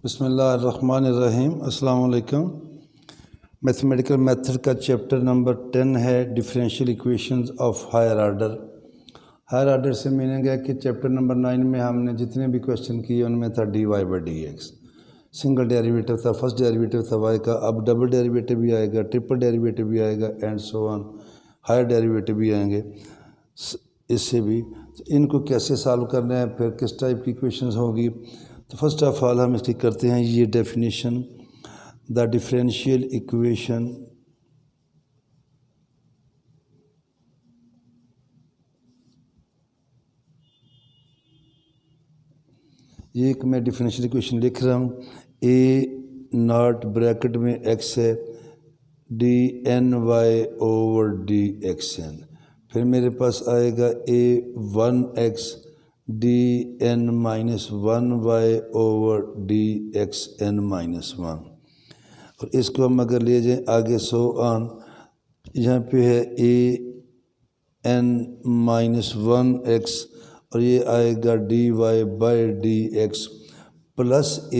बिस्मिल्लाहिर्रहमानिर्रहीम। अस्सलाम वालेकुम। मैथमेटिकल मेथड का चैप्टर नंबर 10 है differential equations of higher order. Higher order से मीनिंग है कि चैप्टर नंबर 9 में हमने जितने भी क्वेश्चन किए उनमें था dy by d x, single derivative था, फर्स्ट डेरिवेटिव था y का, अब डबल डेरिवेटिव भी आएगा, ट्रिपल डेरिवेटिव भी आएगा and so on, higher derivative भी आएंगे। इससे भी तो इनको कैसे सॉल्व करना है, फिर किस टाइप की इक्वेशंस होगी। तो फर्स्ट ऑफ ऑल हम इसकी करते हैं ये डेफिनेशन। द डिफरेंशियल इक्वेशन ये एक मैं डिफरेंशियल इक्वेशन लिख रहा हूँ। ए नॉट ब्रैकेट में एक्स है, d n y over d x n, फिर मेरे पास आएगा a 1x d n minus 1y over d x n minus 1। और इसको हम अगर ले जाएं आगे सो ऑन, यहाँ पे है ए एन माइनस 1x और ये आएगा d y by d x plus a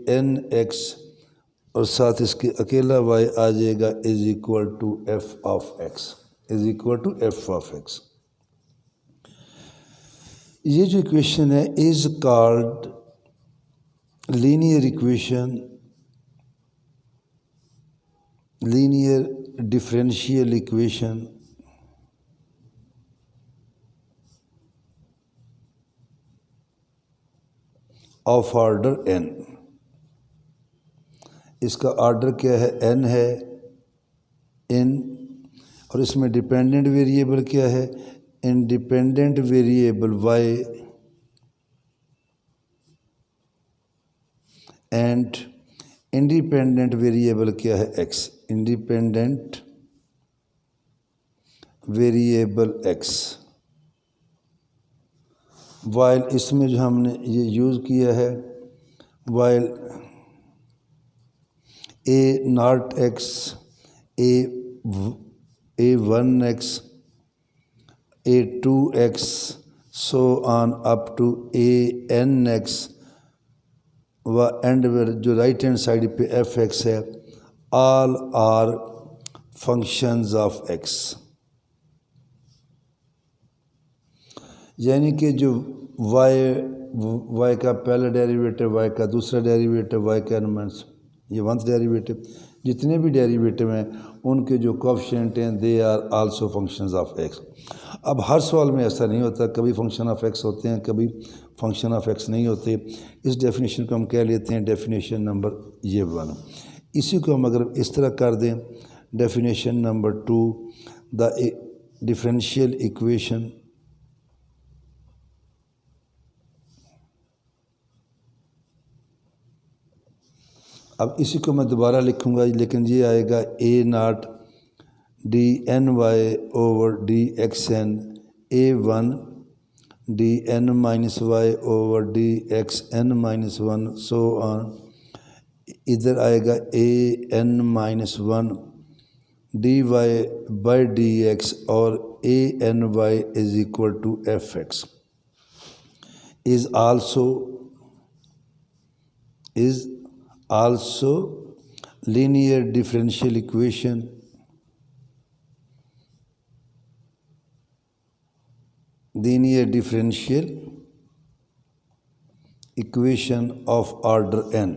n x और साथ इसके अकेला y आ जाएगा is equal to f of x, is equal to f of x. ये जो इक्वेशन है is called linear equation, linear differential equation of order n। इसका ऑर्डर क्या है, n है, n, और इसमें डिपेंडेंट वेरिएबल क्या है, independent variable y and independent variable क्या है x, इंडिपेंडेंट वेरिएबल x। वाइल इसमें जो हमने ये यूज़ किया है while a nought x a 1x a 2x so on up to a n x व एंड जो राइट हैंड साइड पे एफ एक्स है, all are functions of x. यानी कि जो y का पहला डेरिवेटिव, y का दूसरा डेरिवेटिव, y के एलिमेंट्स, ये वंथ डेरिवेटिव, जितने भी डेरिवेटिव हैं उनके जो कोएफिशिएंट हैं they are also functions of x। अब हर सवाल में ऐसा नहीं होता, कभी फंक्शन ऑफ x होते हैं, कभी फंक्शन ऑफ x नहीं होते। इस डेफिनेशन को हम कह लेते हैं डेफिनेशन नंबर ये 1। इसी को हम अगर इस तरह कर दें, definition number 2 the differential equation अब इसी को मैं दोबारा लिखूंगा, लेकिन ये आएगा a naught d n y over d x n a 1 d n minus y over d x n minus 1 so on. इधर आएगा a n minus 1 d y by d x और a n y is equal to f x is also linear differential equation of order n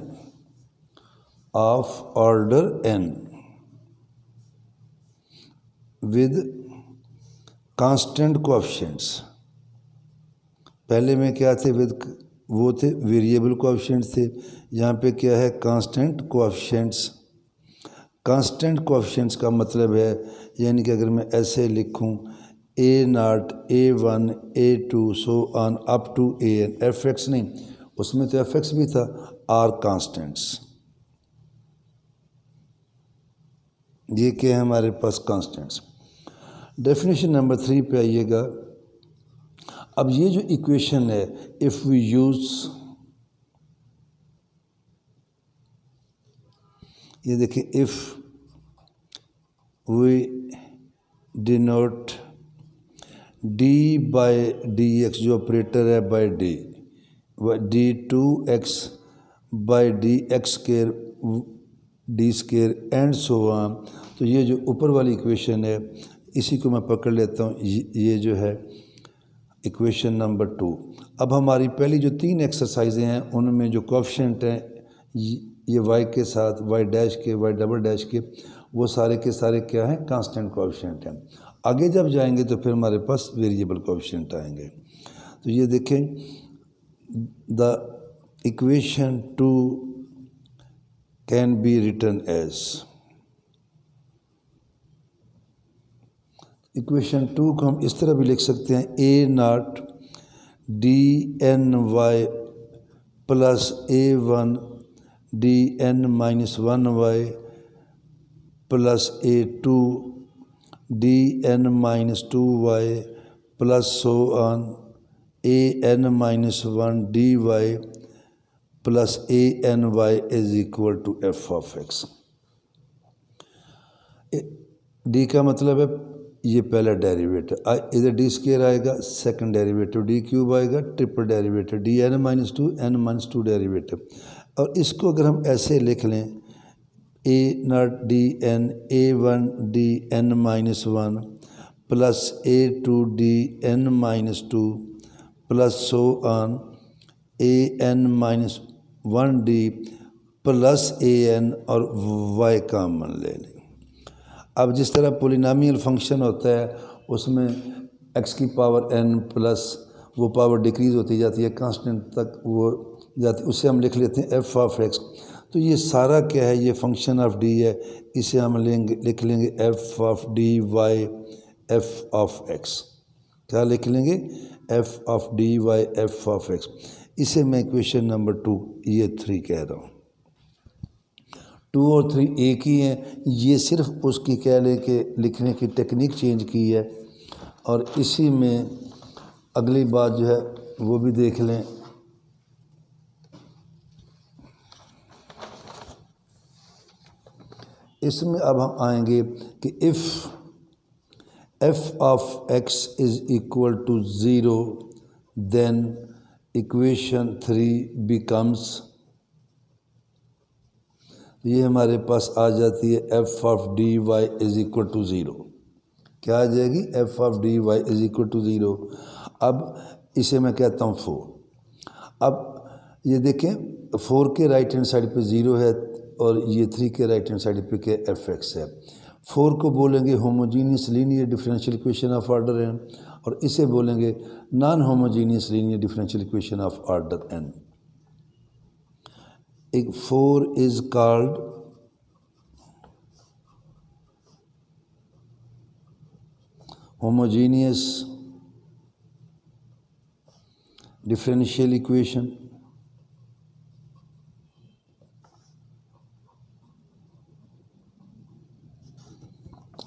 with constant coefficients। पहले में क्या थे, with वो the variable coefficients थे, यहाँ पे क्या है कांस्टेंट कोएफिशिएंट्स। कांस्टेंट कोएफिशिएंट्स का मतलब है, यानी कि अगर मैं ऐसे लिखूँ a naught a 1 a 2 so on up to a n, f x नहीं, उसमें तो एफ एक्स भी था, आर कांस्टेंट्स। ये क्या है हमारे पास कांस्टेंट्स। डेफिनेशन नंबर 3 पे आइएगा। अब ये जो इक्वेशन है, इफ़ वी यूज़, ये देखिए, if we denote d by d x जो ऑपरेटर है by d, d 2x by d x square d square and so on. तो ये जो ऊपर वाली इक्वेशन है इसी को मैं पकड़ लेता हूँ, ये जो है इक्वेशन नंबर 2। अब हमारी पहली जो 3 एक्सरसाइजें हैं उनमें जो कोएफिशिएंट हैं ये y के साथ y डैश के y डबल डैश के वो सारे के सारे क्या हैं, कांस्टेंट कोएफिशिएंट हैं। आगे जब जाएंगे तो फिर हमारे पास वेरिएबल कोएफिशिएंट आएंगे। तो ये देखें, the equation 2 can be written as, equation 2 को हम इस तरह भी लिख सकते हैं, a naught d n y plus a one d n minus 1y plus a two d n minus 2y plus so on a n minus 1 dy plus a n y is equal to f of x. D का मतलब है ये पहला derivative, इधर d square आएगा, second derivative d cube आएगा, triple derivative d n minus 2 n minus 2 derivative. और इसको अगर हम ऐसे लिख लें, a naught d n a one d n minus 1 plus a two d n minus 2 plus so on a n minus 1 d plus a n और y common ले लें। अब जिस तरह पोलिनोमियल फंक्शन होता है उसमें x की पावर n प्लस वो पावर डिक्रीज़ होती जाती है, कांस्टेंट तक वो जाती, उसे हम लिख लेते हैं f ऑफ x। तो ये सारा क्या है, ये फंक्शन ऑफ d है, इसे हम लिख लेंगे f of dy f of x। क्या लिख लेंगे, f of dy f of x। इसे मैं इक्वेशन नंबर 2 ये 3 कह रहा हूँ। 2 और 3 एक ही हैं, ये सिर्फ उसकी कह लें कि लिखने की टेक्निक चेंज की है। और इसी में अगली बात जो है वो भी देख लें, इसमें अब हम आएंगे कि if f of x is equal to 0 then equation 3 becomes, ये हमारे पास आ जाती है f of d y is equal to 0। क्या आ जाएगी, f of d y is equal to 0। अब इसे मैं कहता हूँ 4। अब ये देखें 4 के राइट हैंड साइड पे 0 है और ये 3 के राइट हैंड साइड पे के एफ एक्स है। 4 को बोलेंगे homogeneous linear differential equation of order n और इसे बोलेंगे non homogeneous linear differential equation of order n। एक 4 is called homogeneous differential equation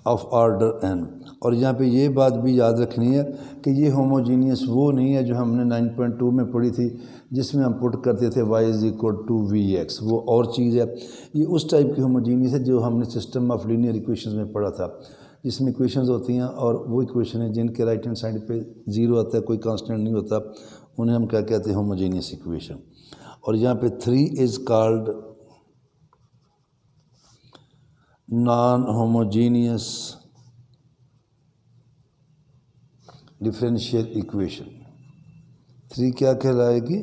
of order n। और यहाँ पे ये बात भी याद रखनी है कि ये होमोजीनियस वो नहीं है जो हमने 9.2 में पढ़ी थी जिसमें हम पुट करते थे y is equal to v x, वो और चीज़ है। ये उस टाइप की होमोजीनियस है जो हमने सिस्टम ऑफ लीनियर इक्वेशंस में पढ़ा था, जिसमें इक्वेशंस होती हैं और वो इक्वेशन है जिनके राइट हैंड साइड पे 0 आता है, कोई कांस्टेंट नहीं होता, उन्हें हम क्या कहते हैं, होमोजीनियस इक्वेशन। और यहाँ पे 3 is called non homogeneous differential equation. 3 क्या कहलाएगी,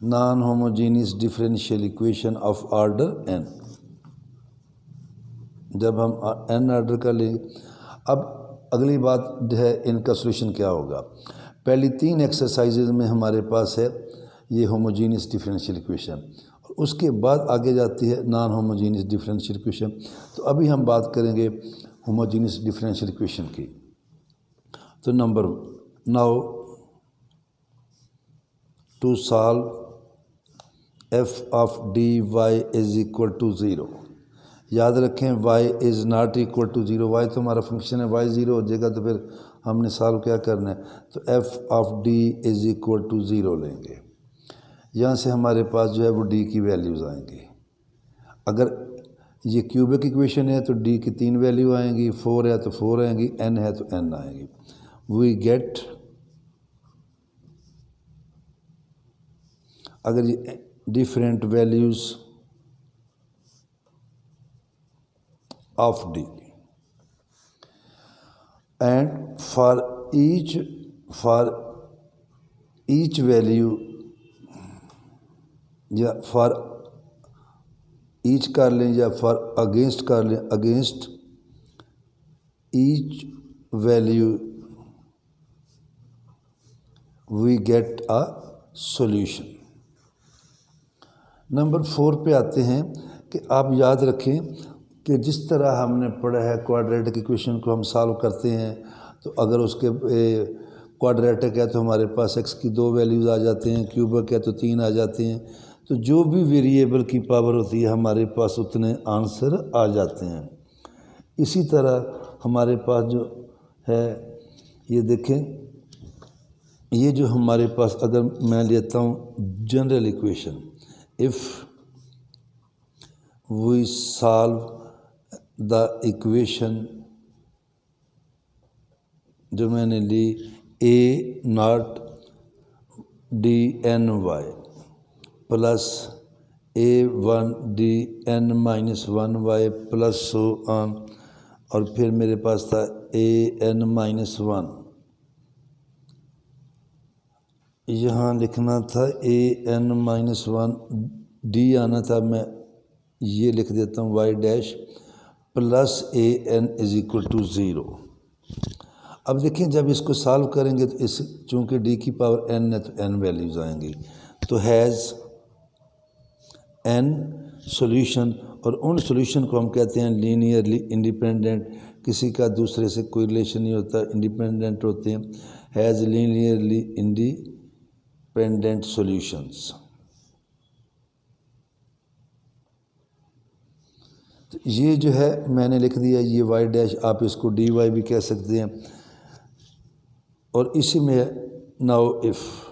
non homogeneous differential equation of order n। जब हम n ऑर्डर का लेंगे, अब अगली बात जो है इनका सोल्यूशन क्या होगा। पहली 3 एक्सरसाइजेज में हमारे पास है ये होमोजीनियस डिफरेंशियल इक्वेशन और उसके बाद आगे जाती है नॉन होमोजीनियस डिफरेंशियल इक्वेशन। तो अभी हम बात करेंगे होमोजीनियस डिफरेंशियल इक्वेशन की। तो number now to solve f of dy is equal to 0। याद रखें y is not equal to 0, y तो हमारा फंक्शन है, y 0 हो जाएगा तो फिर हमने सॉल्व क्या करना है, तो f of d is equal to 0 लेंगे। यहाँ से हमारे पास जो है वो d की वैल्यूज़ आएंगी। अगर ये क्यूबिक इक्वेशन है तो d की 3 वैल्यू आएंगी, 4 है तो 4 आएंगी, n है तो n आएंगी। वी गेट अगर ये different values of d and for each value या फॉर ईच कर लें या फॉर अगेंस्ट कर लें, against each value we get a solution. Number 4 पे आते हैं कि आप याद रखें कि जिस तरह हमने पढ़ा है क्वाड्रेटिक इक्वेशन को हम सॉल्व करते हैं, तो अगर उसके क्वाड्रेटिक है तो हमारे पास x की 2 वैल्यूज़ आ जाते हैं, क्यूबिक है तो 3 आ जाते हैं, तो जो भी वेरिएबल की पावर होती है हमारे पास उतने आंसर आ जाते हैं। इसी तरह हमारे पास जो है ये देखें, ये जो हमारे पास अगर मैं लेता हूँ general equation, if we solve the equation जो मैंने ली a naught d n y plus A1 d n minus 1 y plus so on, और फिर मेरे पास था AN माइनस 1, यहाँ लिखना था AN माइनस 1, डी आना था, मैं ये लिख देता हूँ y dash plus AN is equal to 0। अब देखिए जब इसको सॉल्व करेंगे तो इस चूँकि d की पावर n है तो n वैल्यूज़ आएंगी, तो हैज़ n सॉल्यूशन, और उन सॉल्यूशन को हम कहते हैं लीनियरली इंडिपेंडेंट, किसी का दूसरे से कोई रिलेशन नहीं होता, इंडिपेंडेंट होते हैं, हैज़ लीनियरली इंडिपेंडेंट सॉल्यूशंस। तो ये जो है मैंने लिख दिया ये y डैश, आप इसको dy भी कह सकते हैं, और इसी में now if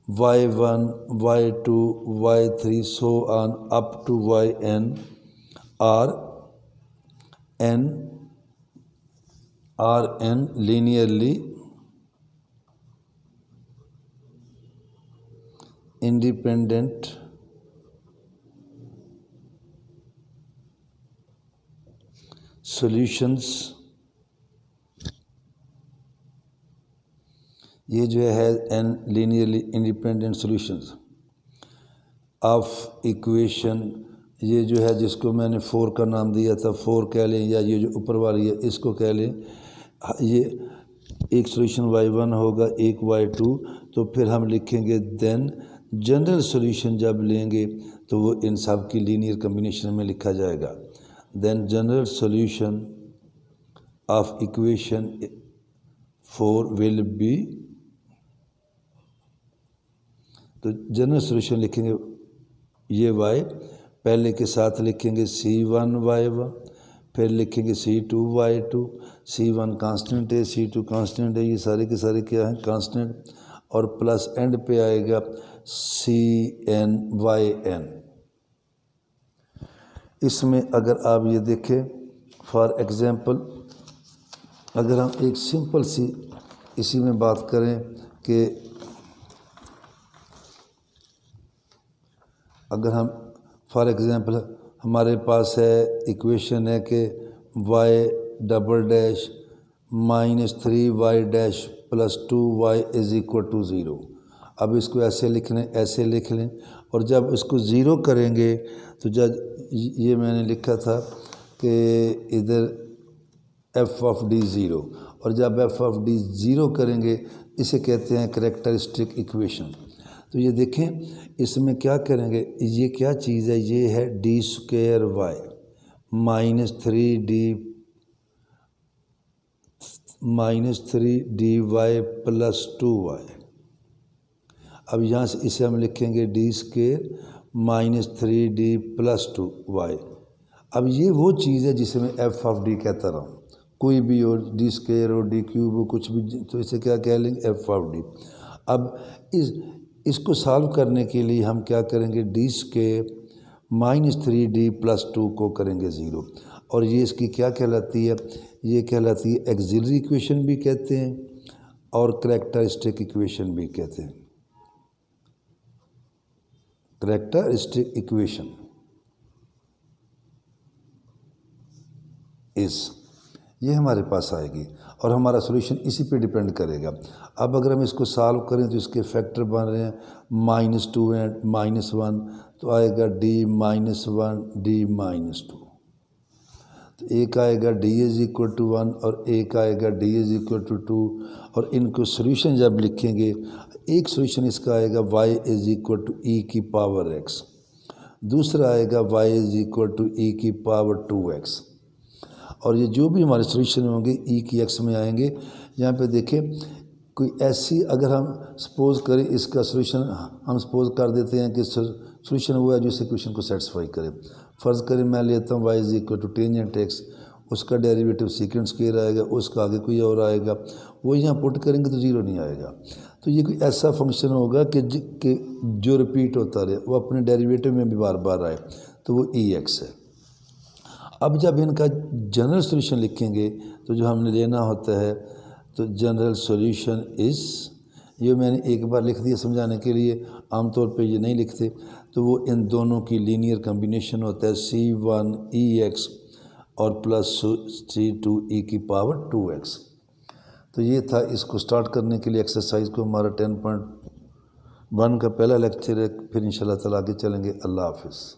y1 y2 y3 so on up to yn are n linearly independent solutions, ये जो है n linearly independent solutions of equation, ये जो है जिसको मैंने 4 का नाम दिया था, 4 कह लें, या ये जो ऊपर वाली है इसको कह लें, ये एक सॉल्यूशन y1 होगा, एक y2, तो फिर हम लिखेंगे देन जनरल सॉल्यूशन जब लेंगे तो वो इन सब की लीनियर कम्बिनेशन में लिखा जाएगा। Then general solution of equation 4 will be, तो जनरल सॉल्यूशन लिखेंगे ये y, पहले के साथ लिखेंगे C1 y1, फिर लिखेंगे C2 y2, C1 कांस्टेंट है, C2 कांस्टेंट है, ये सारे के सारे क्या हैं कांस्टेंट, और प्लस एंड पे आएगा Cn yn। इसमें अगर आप ये देखें फॉर एग्ज़ाम्पल, अगर हम एक सिंपल सी इसी में बात करें कि अगर हम फॉर एग्ज़ाम्पल हमारे पास है इक्वेशन है कि y double dash minus 3y dash plus 2y is equal to 0। अब इसको ऐसे लिख लें, ऐसे लिख लें, और जब इसको ज़ीरो करेंगे तो जब ये मैंने लिखा था कि इधर f ऑफ d 0, और जब f ऑफ d 0 करेंगे इसे कहते हैं करैक्टरिस्टिक इक्वेशन। तो ये देखें इसमें क्या करेंगे, ये क्या चीज़ है, ये है D square Y minus 3d Y plus 2y। अब यहाँ से इसे हम लिखेंगे D square minus 3d plus 2y। अब ये वो चीज़ है जिसे मैं एफ ऑफ डी कहता रहा हूँ, कोई भी हो, डी स्क्वायर हो, डी क्यूब हो, कुछ भी, तो इसे क्या कह लेंगे एफ ऑफ डी। अब इसको सॉल्व करने के लिए हम क्या करेंगे, D square minus 3d plus 2 को करेंगे 0, और ये इसकी क्या कहलाती है, ये कहलाती है एक्सिलरी इक्वेशन भी कहते हैं और करैक्टरिस्टिक इक्वेशन भी कहते हैं। करेक्टरिस्टिक इक्वेशन इस, ये हमारे पास आएगी और हमारा सॉल्यूशन इसी पे डिपेंड करेगा। अब अगर हम इसको सॉल्व करें तो इसके फैक्टर बन रहे हैं -2 एंड -1, तो आएगा D-1 D-2। तो एक आएगा D=1 और एक आएगा D=2 और इनको सॉल्यूशन जब लिखेंगे, एक सॉल्यूशन इसका आएगा y=e⁻x, दूसरा आएगा y=e⁻2x, और ये जो भी हमारे सॉल्यूशन होंगे e⁻x में आएंगे। यहाँ पे देखें कोई ऐसी, अगर हम सपोज़ करें इसका सॉल्यूशन हम सपोज़ कर देते हैं कि सॉल्यूशन वो है जो इस इक्वेशन को सेटिस्फाई करे। फ़र्ज़ करें मैं लेता हूँ y=tan(x), उसका डेरिवेटिव सेकंड स्क्वायर आएगा, उसका आगे कोई और आएगा, वो यहाँ पुट करेंगे तो ज़ीरो नहीं आएगा। तो ये कोई ऐसा फंक्शन होगा कि जो रिपीट होता रहे, वो अपने डेरिवेटिव में भी बार बार आए, तो वो e(x) है। अब जब इनका जनरल सॉल्यूशन लिखेंगे तो जो हमने लेना होता है, तो जनरल सॉल्यूशन इस, ये मैंने एक बार लिख दिया समझाने के लिए, आमतौर पे ये नहीं लिखते, तो वो इन दोनों की लीनियर कम्बिनेशन होता है C1ex और प्लस C2e⁻2x। तो ये था इसको स्टार्ट करने के लिए एक्सरसाइज को। हमारा 10.1 का पहला लेक्चर है, फिर इंशाल्लाह ताला आगे चलेंगे। अल्लाह हाफिज़।